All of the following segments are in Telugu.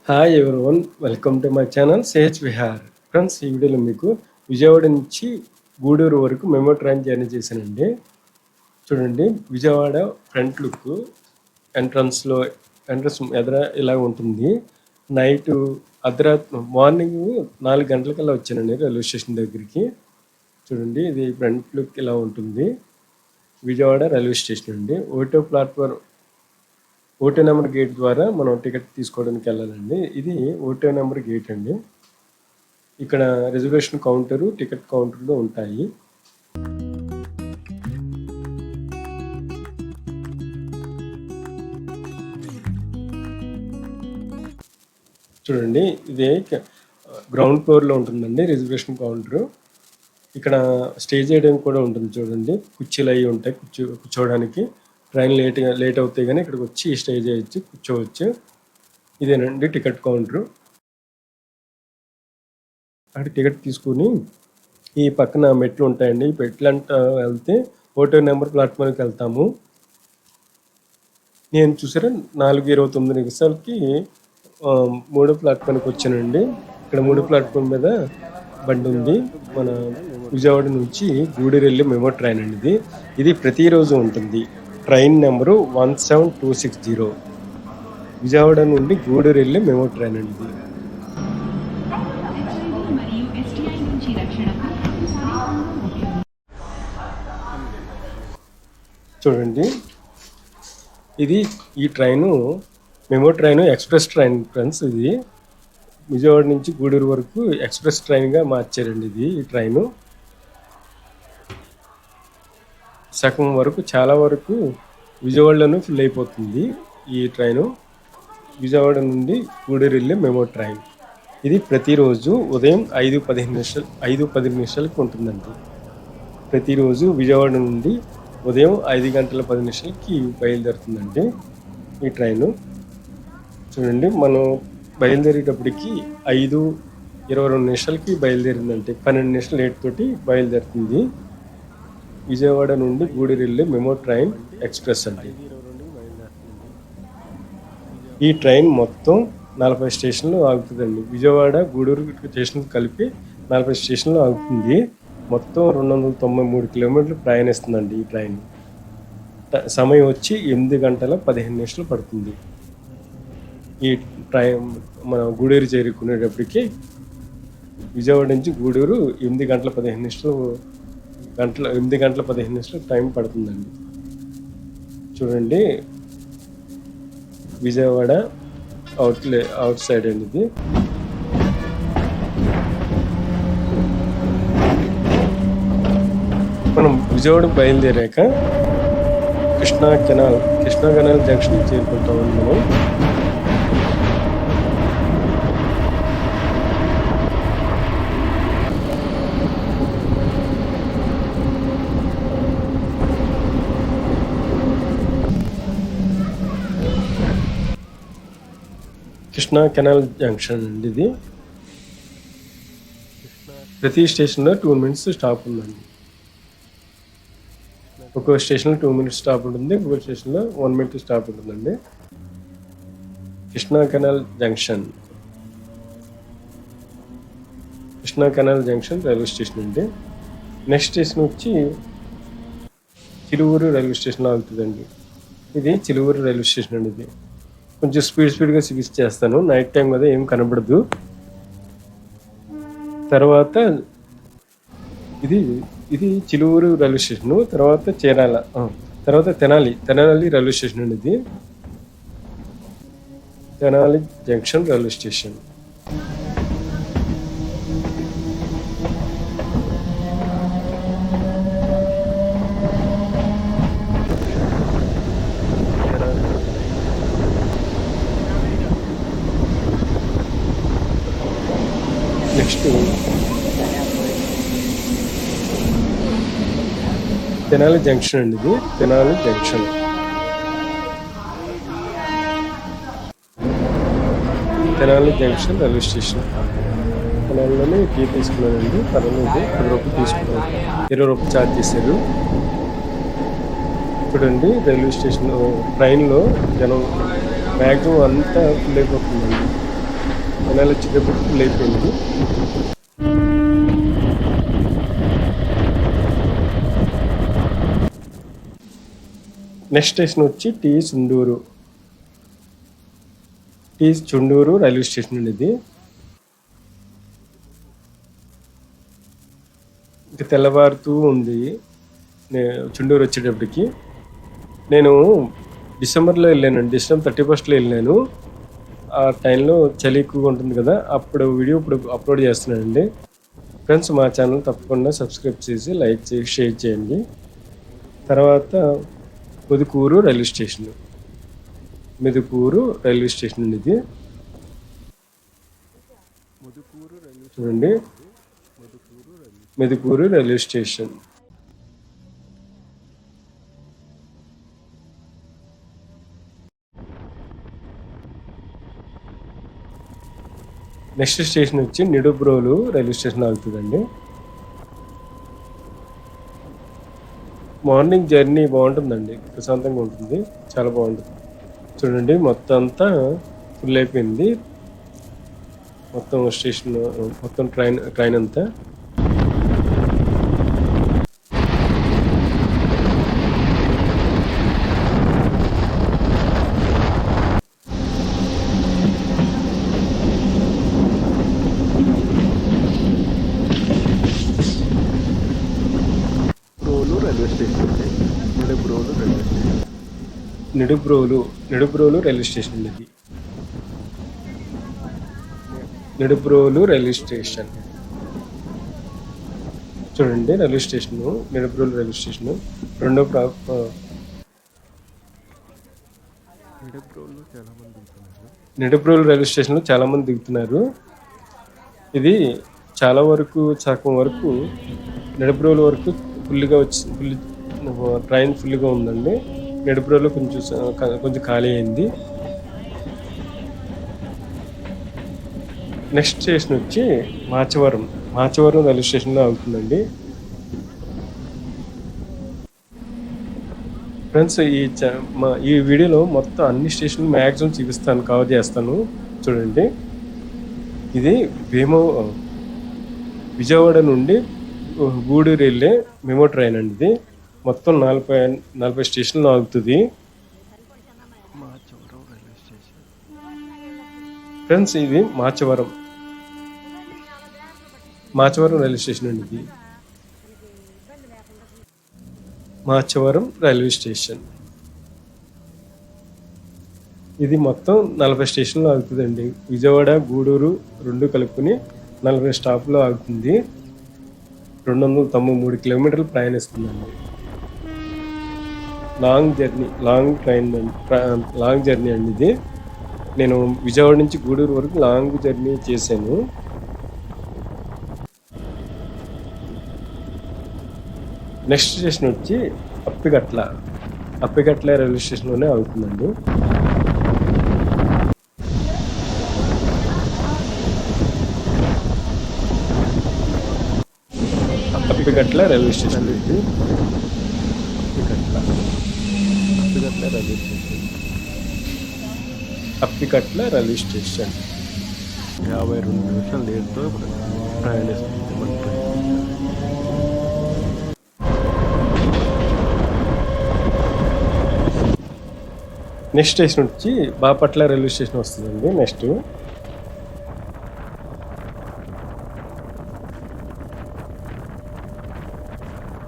Hi everyone, welcome to my channel Sage Vihar. Friends, ఈ వీడియోలో మీకు విజయవాడ నుంచి గూడూరు వరకు మెమో ట్రైన్ జర్నీ చేశానండి. చూడండి, విజయవాడ ఫ్రంట్ లుక్ ఎంట్రన్స్ ఎదుర ఇలా ఉంటుంది. నైట్ మార్నింగ్ 4 గంటలకల్లా వచ్చానండి రైల్వే స్టేషన్ దగ్గరికి. చూడండి, ఇది ఫ్రంట్ లుక్ ఇలా ఉంటుంది. విజయవాడ రైల్వే స్టేషన్ అండి. ఓటో నెంబర్ గేట్ ద్వారా మనం టికెట్ తీసుకోవడానికి వెళ్ళాలండి. ఇది ఓటో నెంబర్ గేట్ అండి. ఇక్కడ రిజర్వేషన్ కౌంటరు, టికెట్ కౌంటర్లు ఉంటాయి. చూడండి, ఇది గ్రౌండ్ ఫ్లోర్లో ఉంటుందండి రిజర్వేషన్ కౌంటరు. ఇక్కడ స్టే చేయడానికి కూడా ఉంటుంది. చూడండి, కుర్చీలు అవి ఉంటాయి కూర్చోవడానికి. ట్రైన్ లేట్ అవుతాయి కానీ ఇక్కడికి వచ్చి స్టే చేయొచ్చు, కూర్చోవచ్చు. ఇదేనండి టికెట్ కౌంటరు. అక్కడ టికెట్ తీసుకుని ఈ పక్కన మెట్లు ఉంటాయండి. ఈ మెట్లంట వెళ్తే ఓటో నెంబర్ ప్లాట్ఫామ్కి వెళ్తాము. నేను చూసారా 4:29 3 ప్లాట్ఫామ్కి వచ్చానండి. ఇక్కడ 3 ప్లాట్ఫామ్ మీద బండి ఉంది. మన విజయవాడ నుంచి గూడూరు వెళ్ళే మెమో ట్రైన్ అండి. ఇది ప్రతిరోజు ఉంటుంది. Train number 17260. విజయవాడ నుండి గూడూరు వెళ్ళే మెమో ట్రైన్ అండి. చూడండి, ఇది ఈ train memo train express train friends. ఇది విజయవాడ నుంచి గూడూరు వరకు ఎక్స్ప్రెస్ ట్రైన్గా మార్చారండి. ఈ ట్రైను సగం వరకు, చాలా వరకు విజయవాడలోనూ ఫుల్ అయిపోతుంది. ఈ ట్రైను విజయవాడ నుండి గూడూరు వెళ్ళే మెమో ట్రైన్. ఇది ప్రతిరోజు ఉదయం 5:10 ఉంటుందండి. ప్రతిరోజు విజయవాడ నుండి ఉదయం 5:10 బయలుదేరుతుందండి ఈ ట్రైను. చూడండి, మనం బయలుదేరేటప్పటికి 5:22 బయలుదేరిందంటే 12 నిమిషాలు లేట్ తోటి బయలుదేరుతుంది. విజయవాడ నుండి గూడూరు వెళ్ళే మెమో ట్రైన్ ఎక్స్ప్రెస్ అండి. ఈ ట్రైన్ మొత్తం 40 స్టేషన్లు ఆగుతుందండి. విజయవాడ గూడూరు స్టేషన్ కలిపి 40 స్టేషన్లు ఆగుతుంది. మొత్తం 293 కిలోమీటర్లు ప్రయాణిస్తుందండి ఈ ట్రైన్. సమయం వచ్చి 8:15 పడుతుంది. ఈ ట్రైన్ మన గూడూరు చేరుకునేటప్పటికి విజయవాడ నుంచి గూడూరు 8:15 టైం పడుతుందండి. చూడండి, విజయవాడ అవుట్ సైడ్ అండి ఇది. మనం విజయవాడ బయలుదేరాక కృష్ణా కెనాల్ జంక్షన్ చేరుకుంటామండి మనం. కృష్ణా కెనాల్ జంక్షన్ అండి ఇది. ప్రతి స్టేషన్లో 2 minutes స్టాప్ ఉందండి. ఒక్కో స్టేషన్లో 2 minutes స్టాప్ ఉంటుంది, ఒక్కో స్టేషన్లో 1 minute స్టాప్ ఉంటుందండి. Krishna canal junction railway station అండి. నెక్స్ట్ స్టేషన్ వచ్చి చిలువూరు రైల్వే స్టేషన్ ఆగుతుందండి. ఇది చిలువూరు రైల్వే స్టేషన్ అండి. ఇది కొంచెం స్పీడ్గా చేస్తాను, నైట్ టైం కదా ఏం కనబడదు. తర్వాత ఇది చిలువూరు రైల్వే స్టేషను. తర్వాత తర్వాత తెనాలి రైల్వే స్టేషన్ అండి. ఇది Tenali junction railway station. Next Tenali junction అండి. ఇది తెనాలి జంక్షన్ రైల్వే స్టేషన్. తెనాలిలోనే టీ తీసుకున్నానండి. పర్వాలేదు, 10 రూపాయలు తీసుకున్నాను. 20 రూపాయలు ఛార్జ్ చేశారు. చూడండి, రైల్వే స్టేషన్ ట్రైన్లో జనం మ్యాక్సిమం అంతా ఫుల్ అయిపోతుందండి. జనాలు వచ్చేటప్పుడు ఫుల్ అయిపోయింది. నెక్స్ట్ స్టేషన్ వచ్చి చుండూరు రైల్వే స్టేషన్ అండి ఇది. ఇంకా తెల్లవారుతూ ఉంది చుండూరు వచ్చేటప్పటికి. నేను డిసెంబర్లో వెళ్ళానండి, డిసెంబర్ 31 వెళ్ళాను. ఆ టైంలో చలి ఎక్కువగా ఉంటుంది కదా, అప్పుడు వీడియో ఇప్పుడు అప్లోడ్ చేస్తున్నానండి. ఫ్రెండ్స్, మా ఛానల్ తప్పకుండా సబ్స్క్రైబ్ చేసి లైక్ చేసి షేర్ చేయండి. తర్వాత ముదుకూరు రైల్వే స్టేషన్ అండి ఇది. చూడండి, Mudukuru railway station. Next station వచ్చి నిడుబ్రోలు రైల్వే స్టేషన్ ఆగుతుందండి. మార్నింగ్ జర్నీ బాగుంటుందండి, ప్రశాంతంగా ఉంటుంది, చాలా బాగుంటుంది. చూడండి, మొత్తం అంతా ఫుల్ అయిపోయింది. మొత్తం స్టేషన్, మొత్తం ట్రైన్ అంతా. నిడుబ్రోలు రైల్వే స్టేషన్ అండి ఇది. Nidubrolu railway station. చూడండి, railway station Nidubrolu railway station. Nidubrolu railway స్టేషన్లో చాలా మంది దిగుతున్నారు. ఇది చాలా వరకు సగం వరకు నిడుబ్రోలు వరకు ట్రైన్ ఫుల్గా ఉందండి. నిడుబ్రోలు కొంచెం ఖాళీ అయింది. నెక్స్ట్ స్టేషన్ వచ్చి మాచవరం రైల్వే స్టేషన్లో ఆగుతుందండి. ఫ్రెండ్స్, ఈ వీడియోలో మొత్తం అన్ని స్టేషన్లు మ్యాక్సిమం చూపిస్తాను, కవర్ చేస్తాను. చూడండి, ఇది విజయవాడ నుండి గూడూరు వెళ్ళే మెమో ట్రైన్ అండి ఇది. మొత్తం 40 స్టేషన్లు ఆగుతుంది. ఫ్రెండ్స్, ఇది మాచవరం రైల్వే స్టేషన్ అండి ఇది. మాచవరం రైల్వే స్టేషన్ ఇది మొత్తం 40 స్టేషన్లు ఆగుతుందండి. విజయవాడ గూడూరు రెండు కలుపుకొని 40 స్టాప్లో ఆగుతుంది. 293 కిలోమీటర్లు ప్రయాణిస్తుందండి. లాంగ్ జర్నీ అండి ఇది. నేను విజయవాడ నుంచి గూడూరు వరకు లాంగ్ జర్నీ చేశాను. నెక్స్ట్ స్టేషన్ వచ్చి అప్పిగట్ల రైల్వే స్టేషన్లోనే ఆగుతుందండి. అప్పిగట్ల రైల్వే స్టేషన్ ఇది. అప్పిగట్ల రైల్వే స్టేషన్ 52 నిమిషాలు లేట్తో ప్రయాణిస్తుంది. నెక్స్ట్ స్టేషన్ వచ్చి బాపట్ల రైల్వే స్టేషన్ వస్తుందండి. నెక్స్ట్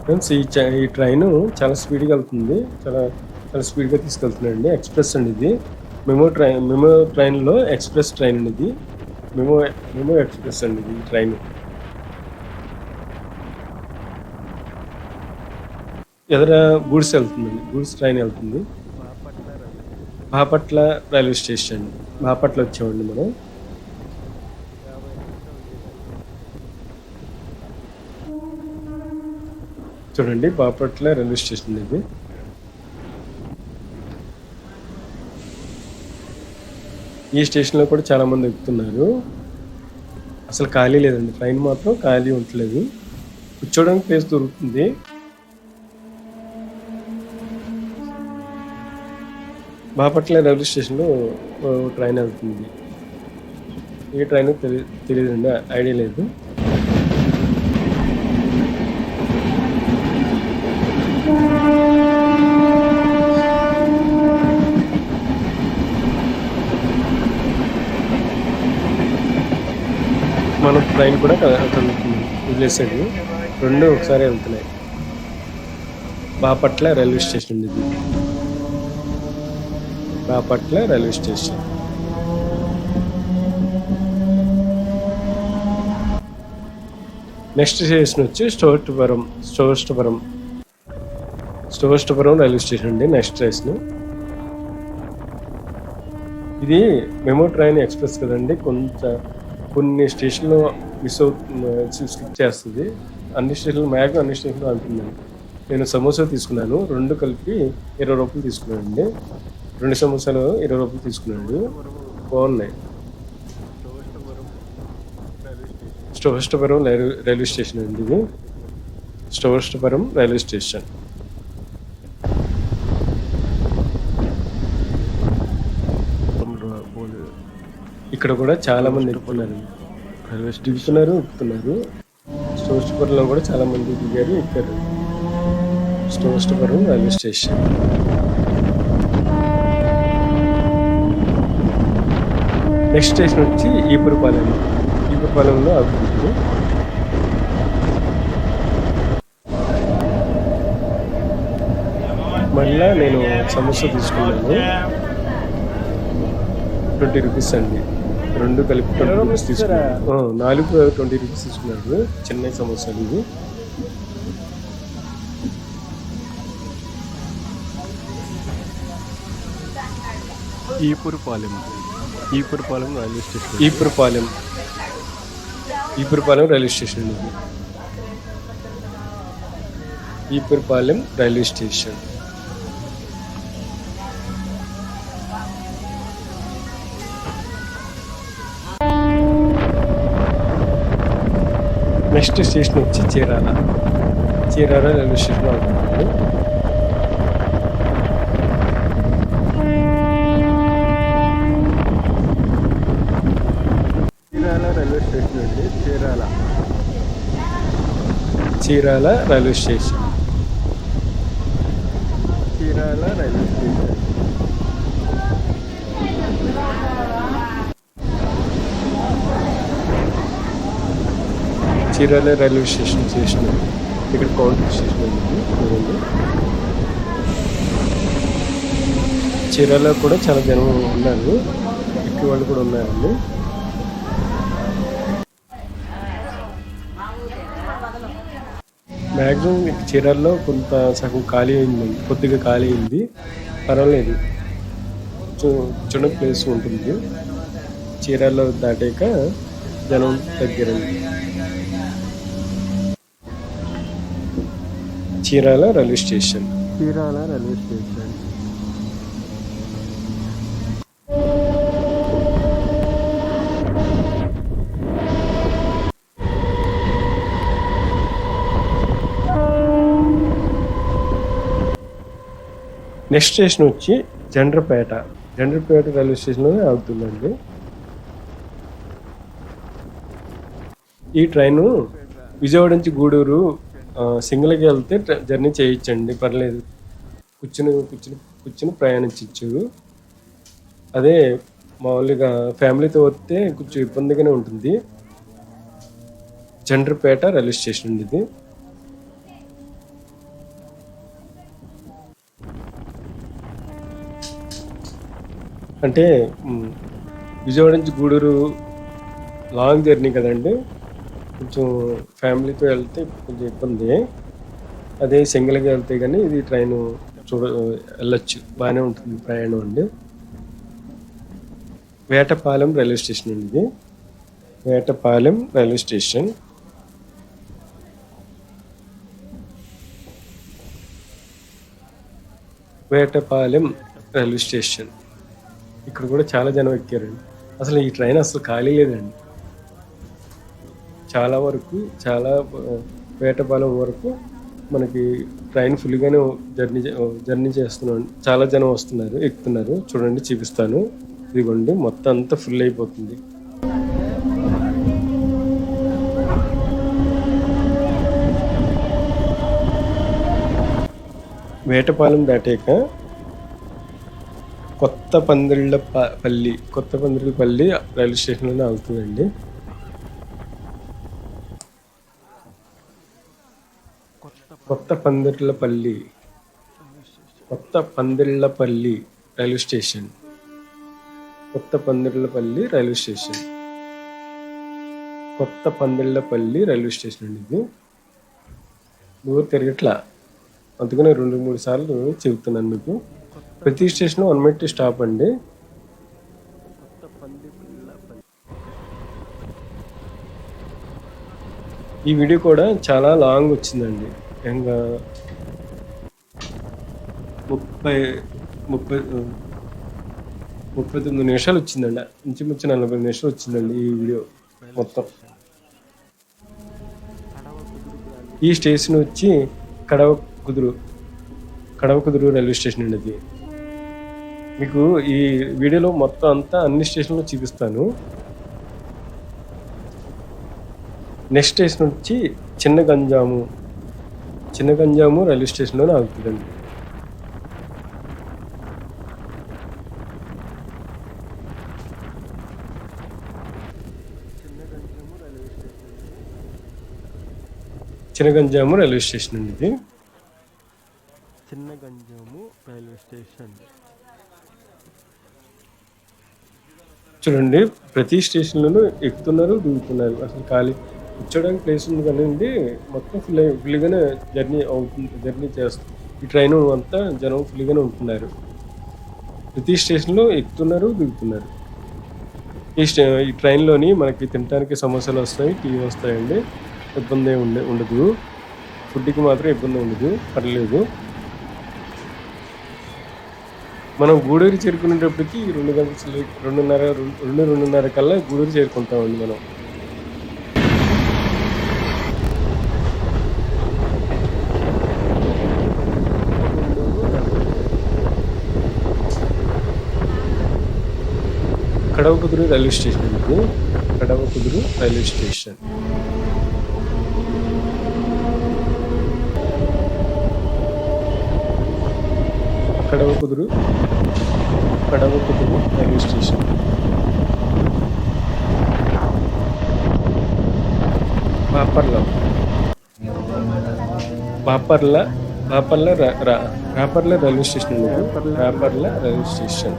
ఫ్రెండ్స్, ఈ ట్రైన్ చాలా స్పీడ్గా వెళ్తుంది, చాలా స్పీడ్గా తీసుకెళ్తుందండి. ఎక్స్ప్రెస్ అండి ఇది. మెమో ట్రైన్లో ఎక్స్ప్రెస్ ట్రైన్ అండి ఇది. మెమో ఎక్స్ప్రెస్ అండి ఇది ట్రైన్. ఎదుర గూడ్స్ వెళ్తుందండి, గూడ్స్ ట్రైన్ వెళ్తుంది. బాపట్ల రైల్వే స్టేషన్, బాపట్ల వచ్చామండి మనం. చూడండి, బాపట్ల రైల్వే స్టేషన్ ఇది. ఈ స్టేషన్లో కూడా చాలా మంది ఎక్కుతున్నారు. అసలు ఖాళీ లేదండి, ట్రైన్ మాత్రం ఖాళీ ఉండలేదు, కూర్చోడానికి ప్లేస్ దొరుకుతుంది. బాపట్ల రైల్వే స్టేషన్లో ట్రైన్ వెళ్తుంది. ఏ ట్రైన్ తెలియదండి, ఐడియా లేదు. మన ట్రైన్ కూడా వదిలేసాడు, రెండు ఒకసారి వెళ్తున్నాయి. బాపట్ల రైల్వే స్టేషన్ ఇది, Bapatla railway station. Next station వచ్చి స్టోర్స్టపురం రైల్వే స్టేషన్ అండి. నెక్స్ట్ స్టేషన్ ఇది మెమో ట్రైన్ ఎక్స్ప్రెస్ కదండి, కొన్ని స్టేషన్లో స్కిప్ చేస్తుంది. అన్ని స్టేషన్లు అంటుందండి. నేను సమోసా తీసుకున్నాను, రెండు కలిపి 20 రూపాయలు తీసుకున్నానండి. 2 సమోసాలు 20 రూపాయలు తీసుకున్నాడు, బాగున్నాయి. స్టోర్స్టపురం రైల్వే స్టేషన్ అండి ఇది, స్టోర్స్టపురం రైల్వే స్టేషన్. ఇక్కడ కూడా చాలా మంది ఎక్కుతున్నారు, ఎక్కుతున్నారు. స్టోర్స్టపురంలో కూడా చాలా మంది దిగారు, ఎక్కారు. స్టోర్స్టపురం రైల్వే స్టేషన్. నెక్స్ట్ స్టేషన్ వచ్చి ఈపురపాలెంలో ఆగుతుంది. మళ్ళా నేను సమోసా తీసుకున్నాను, 20 రూపీస్ అండి. రెండు కలిపి 20 రూపీస్ తీసుకున్నాను. 4 20 రూపీస్ తీసుకున్నారు, చెన్నై సమోసాలు ఇవి. Epurupalem railway station. Epurupalem railway station ఇది, Epurupalem railway station. Next station వచ్చి చీరాల రైల్వే స్టేషన్ అవుతుంది. Chirala railway station. Chirala railway station ఇక్కడ కౌంటర్ స్టేషన్ ఉంది. చీరాలలో కూడా చాలా జనం ఉన్నారు, ఎక్కువ వాళ్ళు కూడా ఉన్నారండి. మ్యాక్సిమం చీరాల్లో కొంత సగం ఖాళీ అయిందండి, కొద్దిగా ఖాళీ అయింది, పర్వాలేదు, చిన్న ప్లేస్ ఉంటుంది. చీరాల్లో దాటాక జనం తగ్గారండి. Chirala railway station. Next station వచ్చి జండ్రపేట రైల్వే స్టేషన్లోనే ఆగుతుందండి. ఈ ట్రైను విజయవాడ నుంచి గూడూరు సింగిల్గా వెళ్తే జర్నీ చేయొచ్చండి, పర్లేదు, కూర్చుని ప్రయాణించవచ్చు. అదే మామూలుగా ఫ్యామిలీతో వస్తే కొంచెం ఇబ్బందిగానే ఉంటుంది. జండ్రపేట రైల్వే స్టేషన్ అండి ఇది. అంటే విజయవాడ నుంచి గూడూరు లాంగ్ జర్నీ కదండి, కొంచెం ఫ్యామిలీతో వెళ్తే కొంచెం ఇబ్బంది. అదే సింగిల్గా వెళ్తే కానీ ఇది ట్రైన్ వెళ్ళొచ్చు, బాగానే ఉంటుంది ప్రయాణం అండి. వేటపాలెం రైల్వే స్టేషన్ అండి ఇది, Vetapalem railway station. Vetapalem railway station. ఇక్కడ కూడా చాలా జనం ఎక్కారండి. అసలు ఈ ట్రైన్ అసలు ఖాళీ లేదండి, చాలా వేటపాలెం వరకు మనకి ట్రైన్ ఫుల్గానే జర్నీ చేస్తున్నాం. చాలా జనం వస్తున్నారు, ఎక్కుతున్నారు. చూడండి, చూపిస్తాను. ఇదిగోండి, మొత్తం అంతా ఫుల్ అయిపోతుంది. వేటపాలెం దాటాక కొత్త పందిళ్ళపల్లి రైల్వే స్టేషన్లోనే ఆగుతుందండి. కొత్త పందిళ్ళపల్లి రైల్వే స్టేషన్. కొత్త పందిళ్ళపల్లి రైల్వే స్టేషన్ అండి ఇది. నువ్వు తిరగట్లా, అందుకనే 2-3 సార్లు చెబుతున్నాను మీకు. ప్రతి స్టేషన్ 1 minute స్టాప్ అండి. ఈ వీడియో కూడా చాలా లాంగ్ వచ్చిందండి. ఇంకా 39 నిమిషాలు వచ్చిందండి. ఇంచుమించు 40 నిమిషాలు వచ్చిందండి ఈ వీడియో మొత్తం. ఈ స్టేషన్ వచ్చి కడవకుదురు రైల్వే స్టేషన్ అండి. అది మీకు ఈ వీడియోలో మొత్తం అంతా అన్ని స్టేషన్లు చూపిస్తాను. నెక్స్ట్ స్టేషన్ వచ్చి చిన్న గంజాము రైల్వే స్టేషన్లోనే ఆగుతుందండి. చిన్నగంజాము రైల్వే స్టేషన్ అండి ఇది. చూడండి, ప్రతి స్టేషన్లోనూ ఎక్కుతున్నారు, దిగుతున్నారు. అసలు ఖాళీ కూర్చోడానికి ప్లేస్ ఉంది కానీ మొత్తం ఫుల్గానే జర్నీ చేస్తుంది. ఈ ట్రైన్ అంతా జనం ఫుల్గానే ఉంటున్నారు. ప్రతి స్టేషన్లో ఎక్కుతున్నారు, దిగుతున్నారు. ఈ ట్రైన్లోని మనకి తినడానికి సమోసాలు వస్తాయి, టీ వస్తాయండి. ఇబ్బంది ఉండదు. ఫుడ్కి మాత్రం ఇబ్బంది ఉండదు, పర్లేదు. మనం గూడూరు చేరుకునేటప్పటికి 2:30 కల్లా గూడూరు చేరుకుంటామండి మనం. కడవకుదురు రైల్వే స్టేషన్ ఇది. Kadavakuduru railway station. Kadavakuduru railway station. Raparla railway station. Raparla railway station.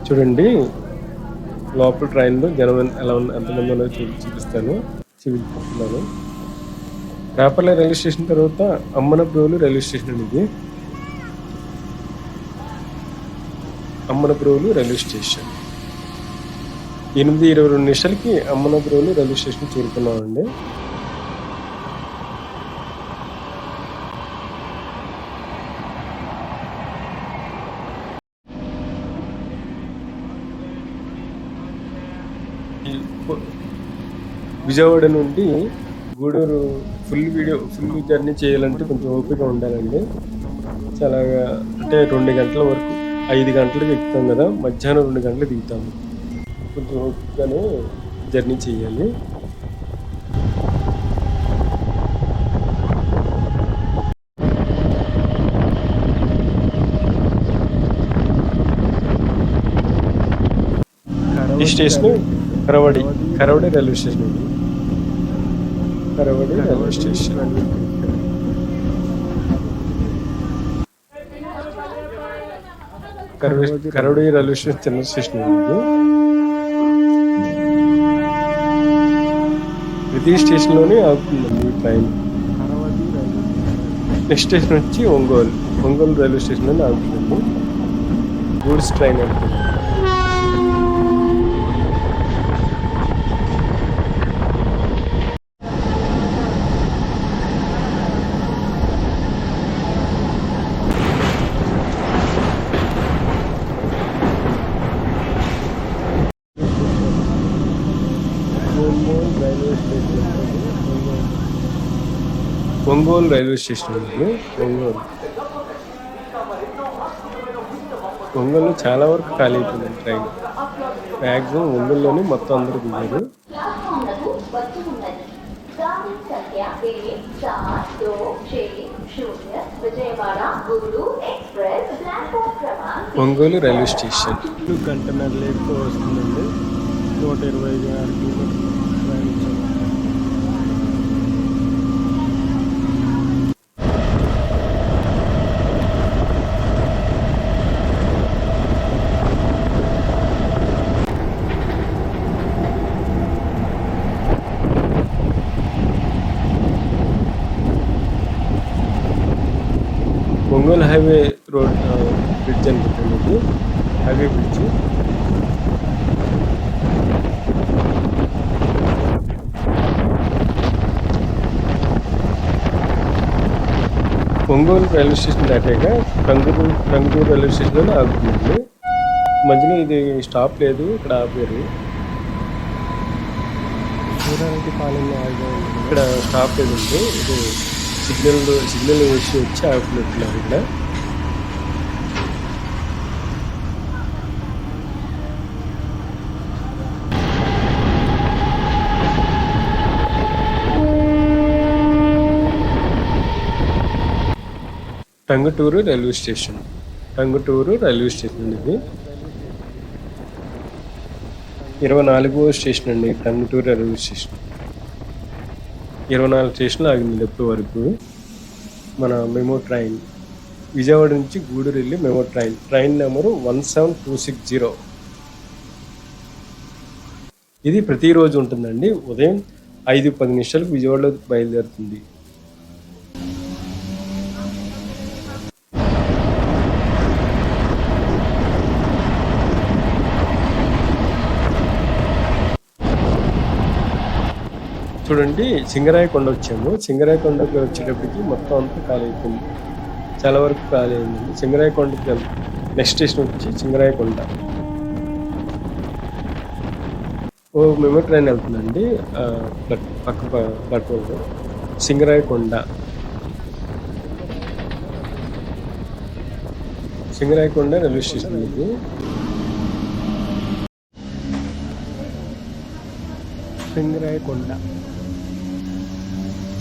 చూడండి, లోపల ట్రైన్లో జనం ఎంతమంది ఉన్నారో చూపిస్తున్నాను. రాపర్ల రైల్వే స్టేషన్ తర్వాత అమ్మనప్రోలు రైల్వే స్టేషన్ అండి ఇది. అమ్మనప్రోలు రైల్వే స్టేషన్. 8:22 నిమిషాలకి అమ్మనప్రోలు రైల్వే స్టేషన్ చేరుకున్నామండి. విజయవాడ నుండి గూడూరు ఫుల్ జర్నీ చేయాలంటే కొంచెం ఓపిక ఉండాలండి. చాలా అంటే 2 గంటల వరకు, 5 గంటలకు ఎక్కుతాం కదా, మధ్యాహ్నం 2 గంటలకు దిగుతాము. కొంచెం ఓపికగానే జర్నీ చేయాలి. ఈ స్టేషన్ కరవడి రైల్వే స్టేషన్ అండి. కరవడి రైల్వే స్టేషన్. కరవడి రైల్వే స్టేషన్ చిన్న స్టేషన్ అండి. ప్రతి స్టేషన్లోనే ఆగుతుందండి ఈ ట్రైన్. నెక్స్ట్ స్టేషన్ వచ్చి ఒంగోలు రైల్వే స్టేషన్లోనే ఆగుతుందండి. గూడ్స్ ట్రైన్ అవుతుంది. ఒంగోలు రైల్వే స్టేషన్ ఉంది. ఒంగోలు చాలా వరకు ఖాళీ అయిపోయింది ట్రైన్. మ్యాక్సిమం ఒంగోలులోనే మొత్తం అందరూ దిగారు. ఒంగోలు రైల్వే స్టేషన్ గంటన్నర లేట్తో వస్తుందండి. 126 కిలోమీటర్లు ప్రయాణించాము. ఒంగోలు హైవే రోడ్ బ్రిడ్జ్ అనుకుంటుంది. Highway bridge. Ongole railway station దాటాక టంగుటూరు రైల్వే స్టేషన్లో ఆగుతుంది. మధ్యలో ఇది స్టాప్ లేదు, ఇక్కడ ఆపారు. ఇక్కడ స్టాప్ లేదండి. ఇది సిగ్నల్ వేసి వచ్చి ఆపుతున్నారు ఇక్కడ. టంగుటూరు రైల్వే స్టేషన్ ఇది 24వ స్టేషన్ అండి. టంగుటూరు రైల్వే స్టేషన్ 24 స్టేషన్లు ఆగింది ఎప్పటి వరకు. మన మెమో ట్రైన్ విజయవాడ నుంచి గూడూరు వెళ్ళి మెమో ట్రైన్ నెంబరు 17260. ఇది ప్రతిరోజు ఉంటుందండి. ఉదయం 5:10 విజయవాడలో బయలుదేరుతుంది. చూడండి, సింగరాయకొండ వచ్చాము. సింగరాయకొండకి వచ్చేటప్పటికి మొత్తం అంతా ఖాళీ అయిపోయింది. చాలా వరకు ఖాళీ అయిందండి. సింగరాయకొండకి నెక్స్ట్ స్టేషన్ వచ్చి సింగరాయకొండ. మెమో ట్రైన్ వెళ్తుందండి పక్క ప్లాట్ఫామ్లో. సింగరాయకొండ రైల్వే స్టేషన్ ఇది.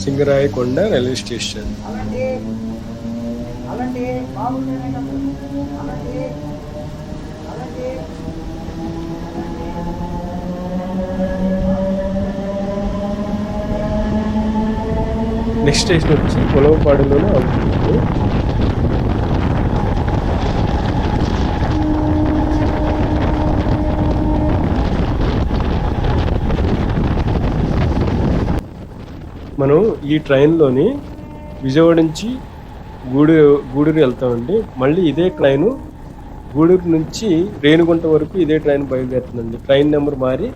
Singarayakonda railway station. Next station వచ్చి ఉలవపాడులోనే అవుతుంది. మనం ఈ ట్రైన్లోని విజయవాడ నుంచి గూడూరు వెళ్తామండి. మళ్ళీ ఇదే ట్రైను గూడూరు నుంచి రేణిగుంట వరకు ఇదే ట్రైన్ బయలుదేరుతుందండి. ట్రైన్ నెంబర్ మారి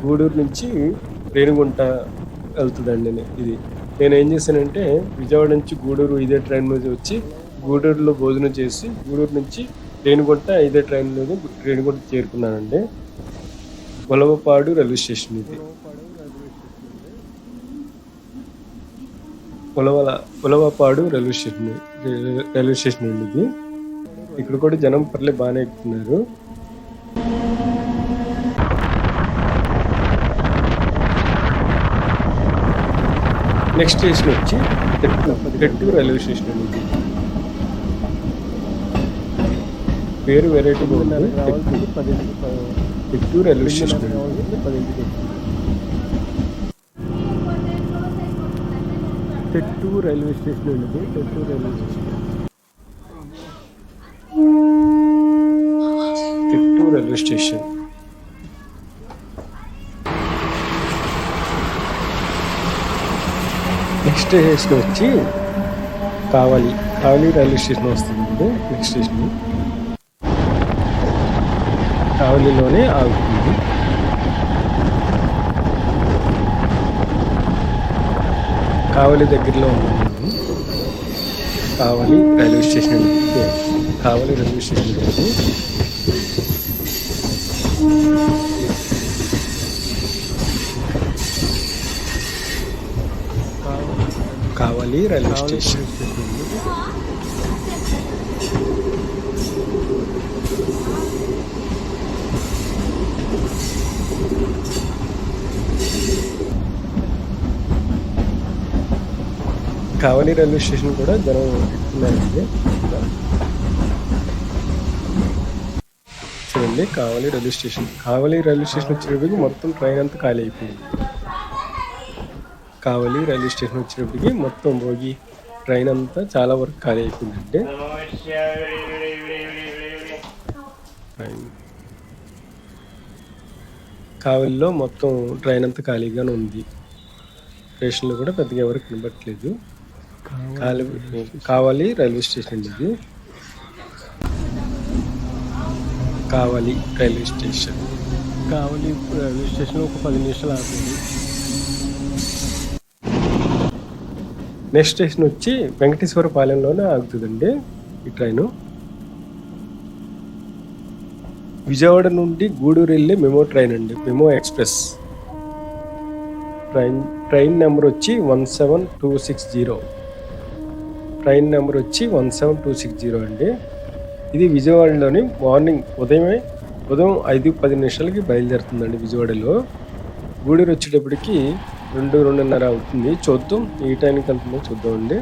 గూడూరు నుంచి రేణిగుంట వెళ్తుందండి. ఇది నేను ఏం చేశానంటే విజయవాడ నుంచి గూడూరు ఇదే ట్రైన్ మీద వచ్చి గూడూరులో భోజనం చేసి గూడూరు నుంచి రేణిగుంట ఇదే ట్రైన్లో రేణిగుంట చేరుకున్నానండి. ఉలవపాడు రైల్వే స్టేషన్ ఇది. ఉలవపాడు రైల్వే స్టేషన్ అండి ఇది. ఇక్కడ కూడా జనం పర్లే బాగానే ఎక్కుతున్నారు. నెక్స్ట్ స్టేషన్ వచ్చి తెట్టూరు రైల్వే స్టేషన్ అండి. పేరు వెరైటీగా ఉంది. తెట్టూరు రైల్వే స్టేషన్ తెట్టూరు రైల్వే స్టేషన్ అండి. తెట్టూరు రైల్వే స్టేషన్. నెక్స్ట్ స్టేషన్ వచ్చి కావలి రైల్వే స్టేషన్ వస్తుందండి. నెక్స్ట్ స్టేషన్ కావలిలోనే ఆగుతుంది. కావలి దగ్గరలో ఉన్నాము. కావలి రైల్వే స్టేషన్ కావలి రైల్వే స్టేషన్ కావలి రైల్వే కావలి స్టేషన్. రైల్వే స్టేషన్ అండి ఇది. కావలి రైల్వే స్టేషన్ కూడా జనం ఎక్కుతున్నారండి. చూడండి కావలి రైల్వే స్టేషన్. కావలి రైల్వే స్టేషన్ వచ్చేటప్పటికి మొత్తం ట్రైన్ అంతా ఖాళీ అయిపోయింది. కావలి రైల్వే స్టేషన్ వచ్చేటప్పటికి మొత్తం భోగి ట్రైన్ అంతా చాలా వరకు ఖాళీ అయిపోయిందండి. ట్రైన్ కావలిలో మొత్తం ట్రైన్ అంతా ఖాళీగానే ఉంది. స్టేషన్లో కూడా పెద్దగా ఎవరు కనబట్టలేదు. కావలి రైల్వే స్టేషన్ అండి ఇది. కావలి రైల్వే స్టేషన్. కావలి రైల్వే స్టేషన్ ఒక 10 నిమిషాలు ఆగుతుంది. నెక్స్ట్ స్టేషన్ వచ్చి వెంకటేశ్వరపాలెంలోనే ఆగుతుందండి ఈ ట్రైను. విజయవాడ నుండి గూడూరు వెళ్ళే మెమో ట్రైన్ అండి, మెమో ఎక్స్ప్రెస్ ట్రైన్ నెంబర్ వచ్చి 17260. ట్రైన్ నెంబర్ వచ్చి 17260 అండి. ఇది విజయవాడలోని ఉదయం 5:10 బయలుదేరుతుందండి విజయవాడలో. గూడూరు వచ్చేటప్పటికి 2-2:30 అవుతుంది. చూద్దాం ఈ టైంకి అంటుందో చూద్దామండి.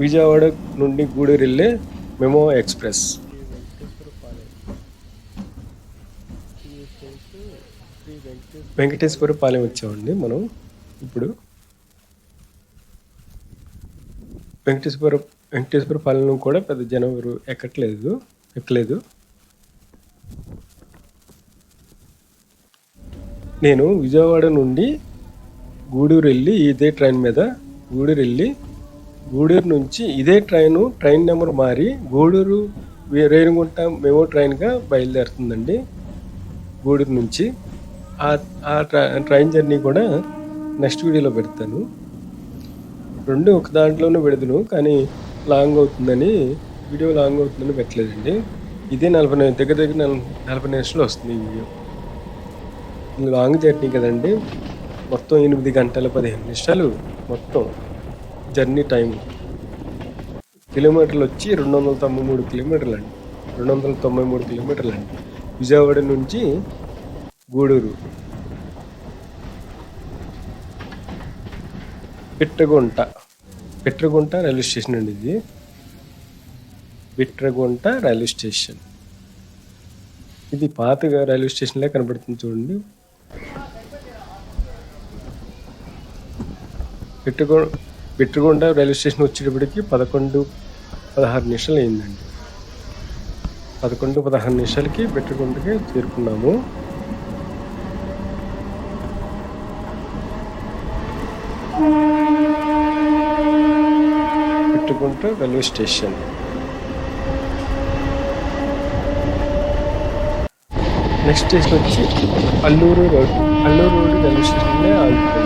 విజయవాడ నుండి గూడూరు వెళ్ళే మెమో ఎక్స్ప్రెస్. వెంకటేశ్వరపాలెం వచ్చామండి మనం ఇప్పుడు. వెంకటేశ్వరపాలెం కూడా పెద్ద జనం ఎవరు ఎక్కలేదు. నేను విజయవాడ నుండి గూడూరు వెళ్ళి ఇదే ట్రైన్ మీద గూడూరు నుంచి ఇదే ట్రైన్ నెంబర్ మారి గూడూరు రేణిగుంట మెమో ట్రైన్గా బయలుదేరుతుందండి గూడూరు నుంచి. ఆ ట్రైన్ జర్నీ కూడా నెక్స్ట్ వీడియోలో పెడతాను. రెండు ఒక దాంట్లోనే పెడతాను, కానీ లాంగ్ అవుతుందని పెట్టలేదండి. ఇదే దగ్గర 40 నిమిషాలు వస్తుంది ఈ వీడియో. లాంగ్ జర్నీ కదండి, మొత్తం 8 గంటల 15 నిమిషాలు మొత్తం జర్నీ టైం. కిలోమీటర్లు వచ్చి 293 కిలోమీటర్లు అండి. 293 కిలోమీటర్లు అండి విజయవాడ నుంచి గూడూరు. పిట్రగుంట రైల్వే స్టేషన్ అండి ఇది. పిట్రగుంట రైల్వే స్టేషన్. ఇది పాతగా రైల్వే స్టేషన్లే కనబడుతుంది చూడండి. పిట్రగుంట రైల్వే స్టేషన్ వచ్చేటప్పటికి 11-16 నిమిషాలు అయిందండి. 11-16 నిమిషాలకి పిట్రగుంటకి చేరుకున్నాము. Pitragunta railway station. Next station వచ్చి అల్లూరు రోడ్ రైల్వే స్టేషన్లో ఆగుతుంది.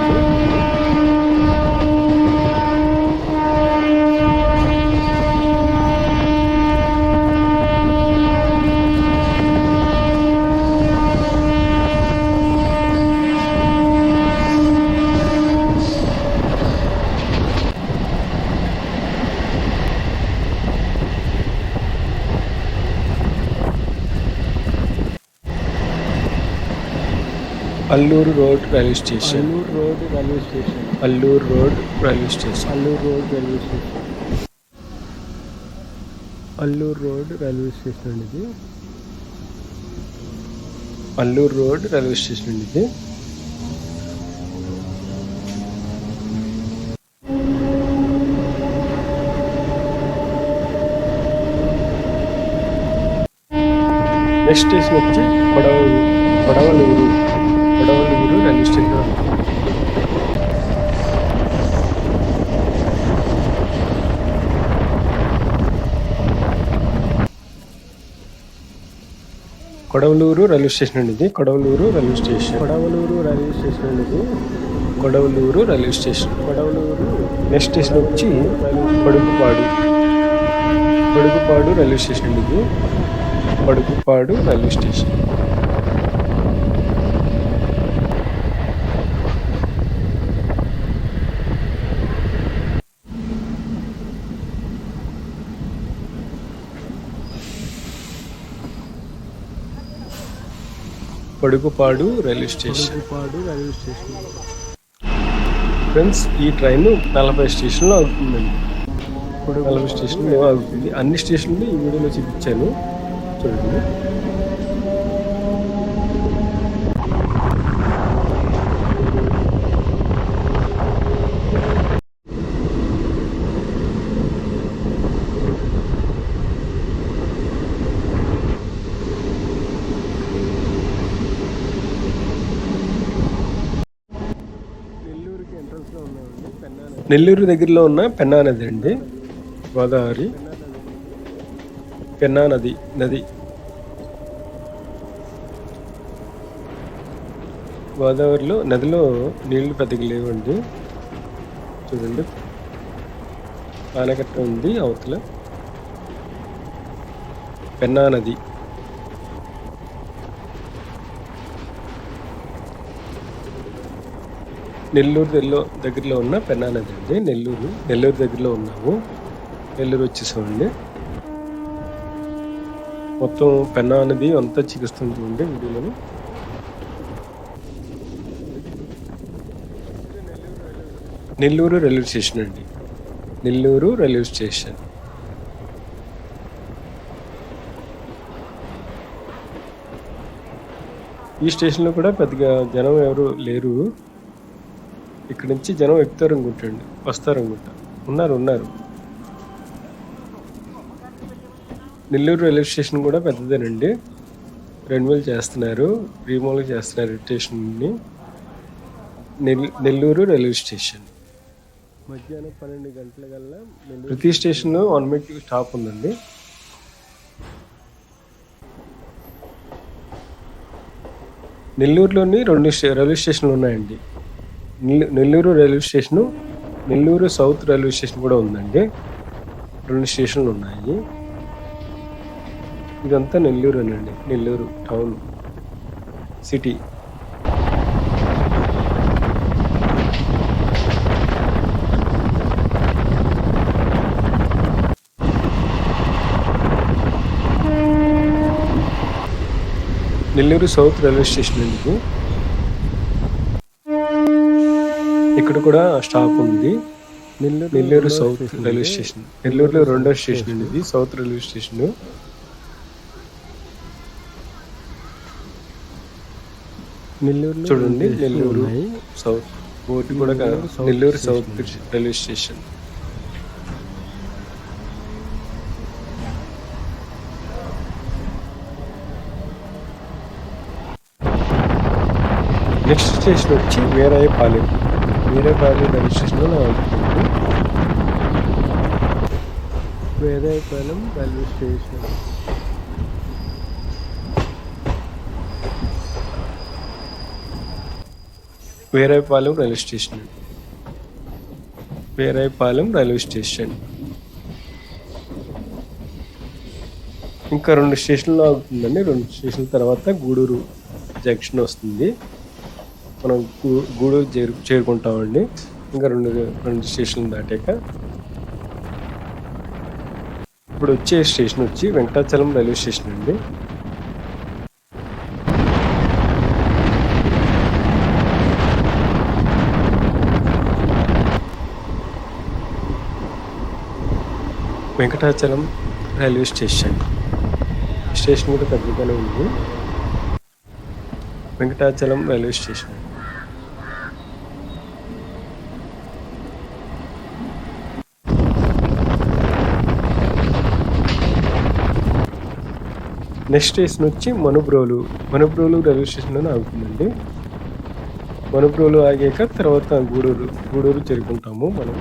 Alluru road railway station. Alluru road railway station అండి ఇది. అల్లూరు రోడ్ రైల్వే స్టేషన్ అండి ఇది. నెక్స్ట్ స్టేషన్ వచ్చి Kodavaluru railway station. Kodavaluru railway station అండి ఇది. Kodavaluru railway station. Next station వచ్చి పడుగుపాడు రైల్వే స్టేషన్ అండి ఇది. Padugupadu railway station. Padugupadu railway station. Podugupadu railway station. Friends, ఈ ట్రైన్ 40 స్టేషన్లో ఆగుతుందండి. 40 స్టేషన్లో ఆగుతుంది. అన్ని స్టేషన్లు ఈ వీడియోలో చూపించాను, చూడండి. నెల్లూరుకి ఎంట్రన్స్లో ఉన్నామండి పెన్నా నది. నెల్లూరు దగ్గరలో ఉన్న పెన్నా నది అండి. గోదావరి పెన్నా నది. గోదావరిలో నదిలో నీళ్లు పెద్దగా లేవండి. చూడండి, ఆనకట్ట ఉంది అవతల. పెన్నా నది. నెల్లూరు దగ్గరలో ఉన్న పెన్నా నది అండి. నెల్లూరు దగ్గరలో ఉన్నాము. నెల్లూరు వచ్చేసామండి. మొత్తం పెన్నా నది అంతా చికిస్తుంది చూడండి వీడియోలో. నెల్లూరు రైల్వే స్టేషన్ అండి. Nellore railway station. ఈ స్టేషన్లో కూడా పెద్దగా జనం ఎవరు లేరు. ఇక్కడ నుంచి జనం ఎక్కుతారు అనుకుంటండి, వస్తారు అనుకుంటా. ఉన్నారు. నెల్లూరు రైల్వే స్టేషన్ కూడా పెద్దదేనండి. రెన్యువల్ చేస్తున్నారు, రీమోడల్ చేస్తున్నారు స్టేషన్ని. Nellore railway station. మధ్యాహ్నం 12 గంటల కల్లా ప్రతి స్టేషన్లో 1 minute స్టాప్ ఉందండి. నెల్లూరులోని 2 రైల్వే స్టేషన్లు ఉన్నాయండి. Nellore railway station, Nellore south railway station కూడా ఉందండి. 2 స్టేషన్లు ఉన్నాయి. ఇదంతా నెల్లూరు అనండి. Nellore town city. Nellore south railway station అండి ఇది. ఇక్కడ కూడా స్టాప్ ఉంది. Nellore south railway station. నెల్లూరులో 2వ స్టేషన్ అండి ఇది, సౌత్ రైల్వే స్టేషన్. నెల్లూరులో చూడండి, నెల్లూరు సౌత్ బోర్డు కూడా Nellore south railway station. Next station వచ్చి వీరాయపాలెం రైల్వే స్టేషన్లో ఆగుతుంది. Vedayapalem railway station. Veerayapalem railway station. Veerayapalem railway station. ఇంకా 2 స్టేషన్లు ఆగుతుందండి. 2 స్టేషన్ల తర్వాత గూడూరు జంక్షన్ వస్తుంది. మనం గూడూరు చేరుకుంటామండి. ఇంకా 2 స్టేషన్లు దాటాక ఇప్పుడు వచ్చే స్టేషన్ వచ్చి వెంకటాచలం రైల్వే స్టేషన్ అండి. Venkatachalam railway station. స్టేషన్ కూడా పెద్దగానే ఉంది. Venkatachalam railway station. Next station వచ్చి మనుబ్రోలు రైల్వే స్టేషన్లోనే ఆగుతుందండి. మనుబ్రోలు ఆగాక తర్వాత గూడూరు చేరుకుంటాము మనం.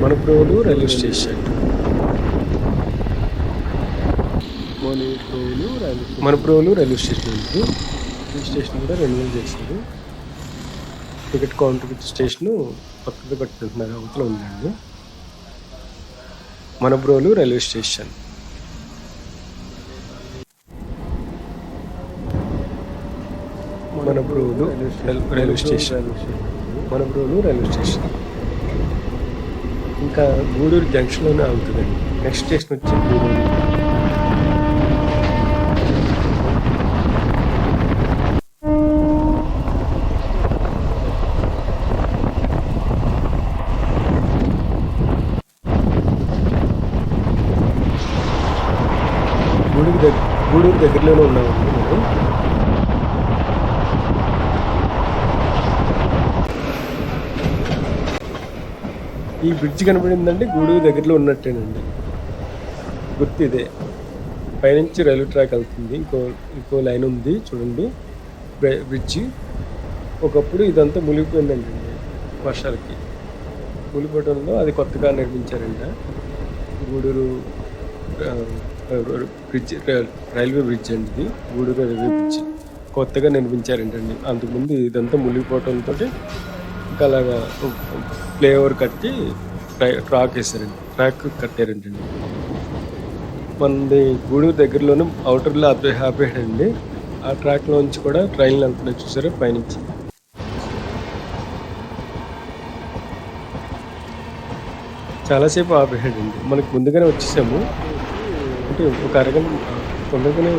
మనుబ్రోలు రైల్వే స్టేషన్. మనుబ్రోలు రైల్వే స్టేషన్ ఉంది. ఈ స్టేషన్ కూడా రెన్యువల్ చేశారు. టికెట్ కౌంటర్ స్టేషను పక్కకు కట్టుకుంటున్నారు, అవతల ఉందండి. Manubrolu railway station. Manabrolu railway station. Manabrolu railway station. ఇంకా గూడూరు జంక్షన్లోనే ఆగుతుందండి. నెక్స్ట్ స్టేషన్ వచ్చి గూడూరు. గూడూరు దగ్గరలోనే ఉన్నామండి మేము. ఈ బ్రిడ్జ్ కనబడిందండి, గూడూరు దగ్గరలో ఉన్నట్టేనండి. గుర్తు ఇదే. పైనుంచి రైల్వే ట్రాక్ వెళ్తుంది. ఇంకో లైన్ ఉంది చూడండి, బ్రిడ్జి. ఒకప్పుడు ఇదంతా మునిగిపోయిందండి వర్షాలకి. మునిగిపోవడంలో అది కొత్తగా నిర్మించారంట గూడూరు బ్రిడ్జ్, రైల్వే బ్రిడ్జ్ అండి ఇది. గూడూరు రైల్వే బ్రిడ్జ్ కొత్తగా నిర్మించారంటండి. అంతకుముందు ఇదంతా మునిగిపోవడంతో ఇంకా అలాగా ఫ్లైఓవర్ కట్టి ట్రాక్ వేసారండి, ట్రాక్ కట్టారంటండి. మనది గూడూరు దగ్గరలోనే అవుటర్లో ఆపేయండి. ఆ ట్రాక్లోంచి కూడా ట్రైన్లు వెళ్తున్నాయి చూసారా పైనుంచి. చాలాసేపు ఆపేయండి. మనకు ముందుగానే వచ్చేసాము, అంటే ఒక అరగంట తొందరగానే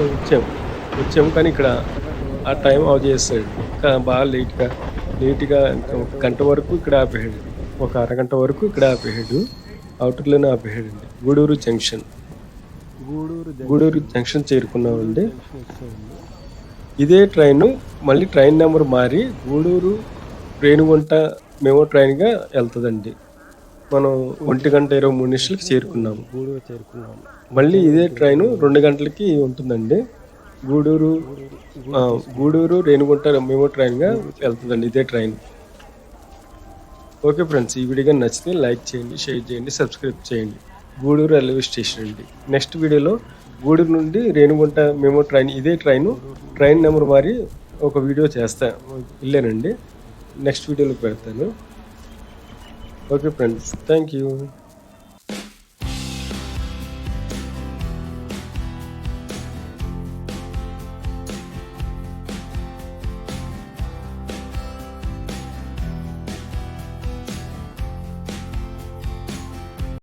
వచ్చాము కానీ ఇక్కడ ఆ టైం ఆఫ్ చేస్తాడు. ఇంకా బాగా లేట్గా ఒక గంట వరకు ఇక్కడ ఆపేయాడు, ఒక అరగంట వరకు ఇక్కడ ఆపేయాడు. అవుటర్లోనే ఆపేయాడండి. గూడూరు జంక్షన్ చేరుకున్నామండి. ఇదే ట్రైను మళ్ళీ ట్రైన్ నెంబర్ మారి గూడూరు రేణిగుంట మెమో ట్రైన్గా వెళ్తుందండి. మనం 1:23 చేరుకున్నాము. మళ్ళీ ఇదే ట్రైను 2 గంటలకి ఉంటుందండి. గూడూరు రేణిగుంట మెమో ట్రైన్గా వెళ్తుందండి ఇదే ట్రైన్. ఓకే ఫ్రెండ్స్, ఈ వీడియో నచ్చితే లైక్ చేయండి, షేర్ చేయండి, సబ్స్క్రైబ్ చేయండి. గూడూరు రైల్వే స్టేషన్ అండి. నెక్స్ట్ వీడియోలో గూడూరు నుండి రేణిగుంట మెమో ట్రైన్, ఇదే ట్రైన్ నెంబర్ మారి ఒక వీడియో వెళ్ళానండి. నెక్స్ట్ వీడియోలో పెడతాను. Okay friends, thank you.